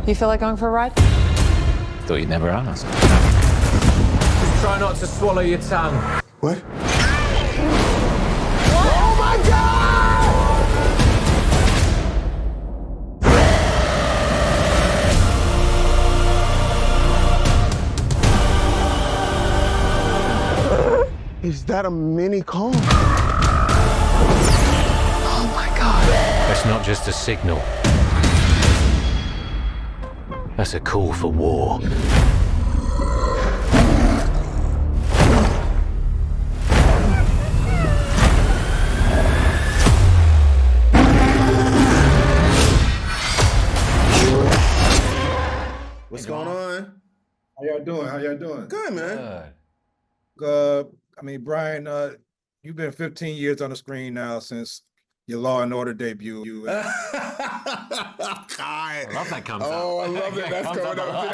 You feel like going for a ride? Thought you'd never ask. Just try not to swallow your tongue. What? Oh my God! Is that a mini Kong? Oh my God. That's not just a signal. That's a call for war. What's going on? How y'all doing? How y'all doing? Good, man. I mean, Brian, you've been 15 years on the screen now since your Law and Order debut. I love that comes Oh, up. I love it. That's coming up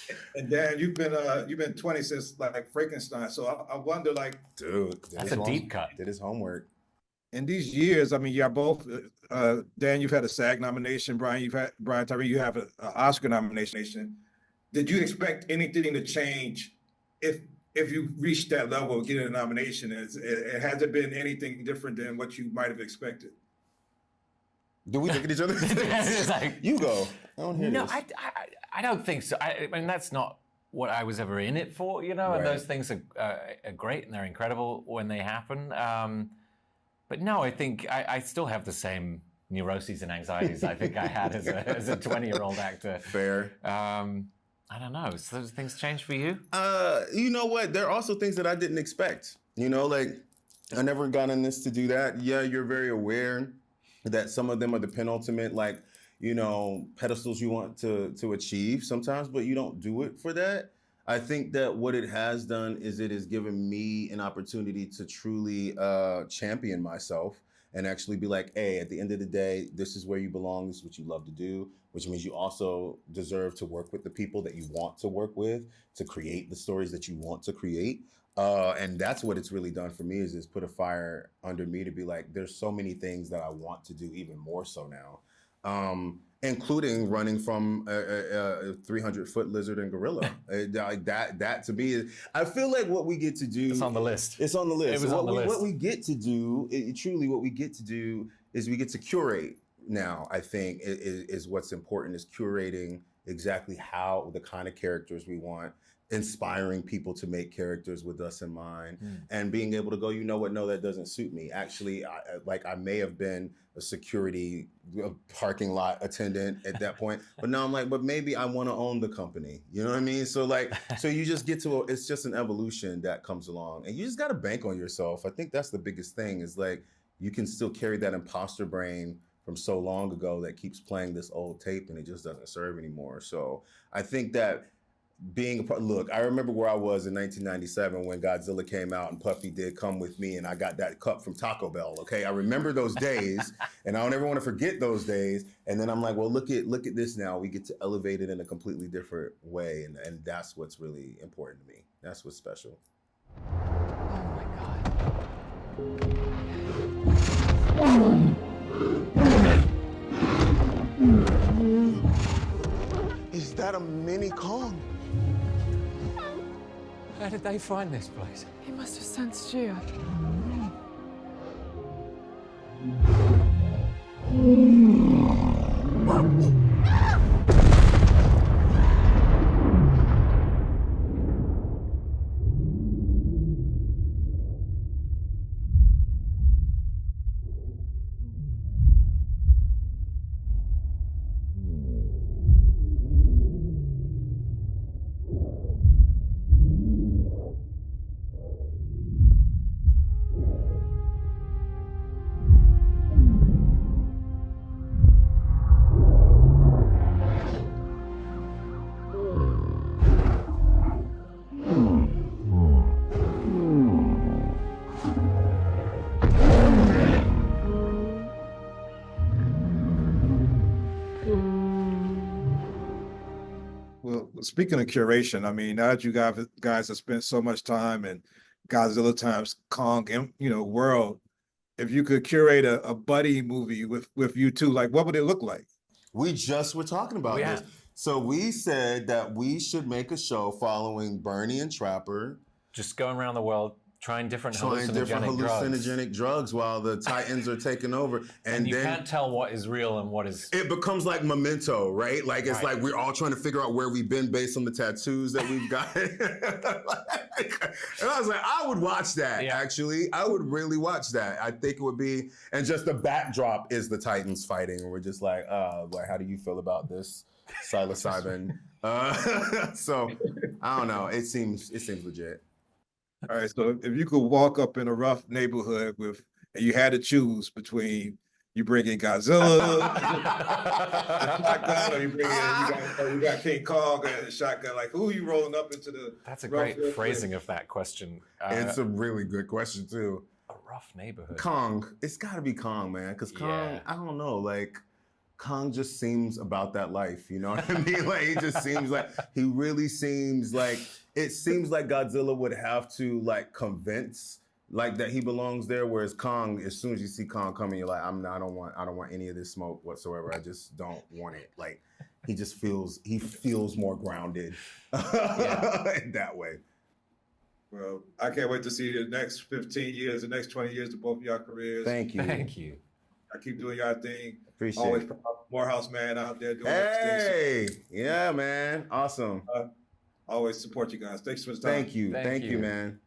today. And Dan, you've been 20 since like Frankenstein. So I wonder, like, Dude, That's a deep cut. Did his homework. in these years, I mean, you're both, Dan, you've had a SAG nomination. Brian, Tyree, you have an Oscar nomination. Did you expect anything to change if you reached that level of getting a nomination? Has it been anything different than what you might have expected? Do we look at each other? It's like, You go. I don't hear no, this. I don't think so. I mean, that's not what I was ever in it for, you know, and Right. those things are great and they're incredible when they happen. But no, I think I still have the same neuroses and anxieties I think I had as a 20-year-old actor. Fair. I don't know. So those things change for you? You know what? There are also things that I didn't expect. You know, like I never got in this to do that. Yeah, you're very aware that some of them are the penultimate, like, you know, pedestals you want to achieve sometimes, but you don't do it for that. I think that what it has done is it has given me an opportunity to truly champion myself and actually be like, hey, at the end of the day, this is where you belong. This is what you love to do, which means you also deserve to work with the people that you want to work with, to create the stories that you want to create. And that's what it's really done for me is put a fire under me to be like, there's so many things that I want to do even more so now. Including running from a 300-foot lizard and gorilla. Like that to me, I feel like what we get to do. It's on the list. It's on the list. It was on the list. What we get to do, truly what we get to do is we get to curate now, I think, is what's important, is curating exactly how the kind of characters we want, inspiring people to make characters with us in mind, and being able to go, you know what, no, that doesn't suit me. Actually, I may have been a security parking lot attendant at that point, but now I'm like, but maybe I want to own the company. You know what I mean? So so you just get to, it's just an evolution that comes along, and you just got to bank on yourself. I think that's the biggest thing, is like, you can still carry that imposter brain from so long ago that keeps playing this old tape and it just doesn't serve anymore. So I think that being a part, look, I remember where I was in 1997 when Godzilla came out and Puffy did Come With Me, and I got that cup from Taco Bell, okay? I remember those days, and I don't ever want to forget those days. And then I'm like, well, look at this now. We get to elevate it in a completely different way, and that's what's really important to me. That's what's special. Oh my God. Is that a mini Kong? How did they find this place? He must have sensed you. Well, speaking of curation, I mean, now that you guys have spent so much time in Godzilla times Kong, world, if you could curate a buddy movie with you two, like, what would it look like? We just were talking about We this. have. So we said that we should make a show following Bernie and Trapper Just going around the world trying different trying different drugs. hallucinogenic drugs while the Titans are taking over. And you then can't tell what is real and what is... it becomes like Memento, right? Like it's Right. like we're all trying to figure out where we've been based on the tattoos that we've got. And I was like, I would watch that, Yeah. actually. I would really watch that. I think it would be, and just the backdrop is the Titans fighting, and we're just like how do you feel about this, psilocybin? So I don't know. It seems legit. All right, so if you could walk up in a rough neighborhood and you had to choose between you bringing Godzilla, a shotgun, or you got King Kong and a shotgun, like who are you rolling up into the? That's a rough great neighborhood? phrasing of that question. It's a really good question, too. A rough neighborhood. Kong. It's got to be Kong, man. Because Kong, Yeah. I don't know, like, Kong just seems about that life. You know what I mean? Like, he just seems like, he really seems like, it seems like Godzilla would have to, like, convince, like, that he belongs there. Whereas Kong, as soon as you see Kong coming, you're like, I don't want any of this smoke whatsoever. I just don't want it. Like, he feels more grounded that way. Well, I can't wait to see the next 15 years, the next 20 years of both of your careers. Thank you. Thank you. I keep doing your thing. Appreciate Always it. proud of Morehouse man out there doing Hey, yeah, man. Awesome. Always support you guys. Thanks for the time. Thank you. Thank Thank you, you. man.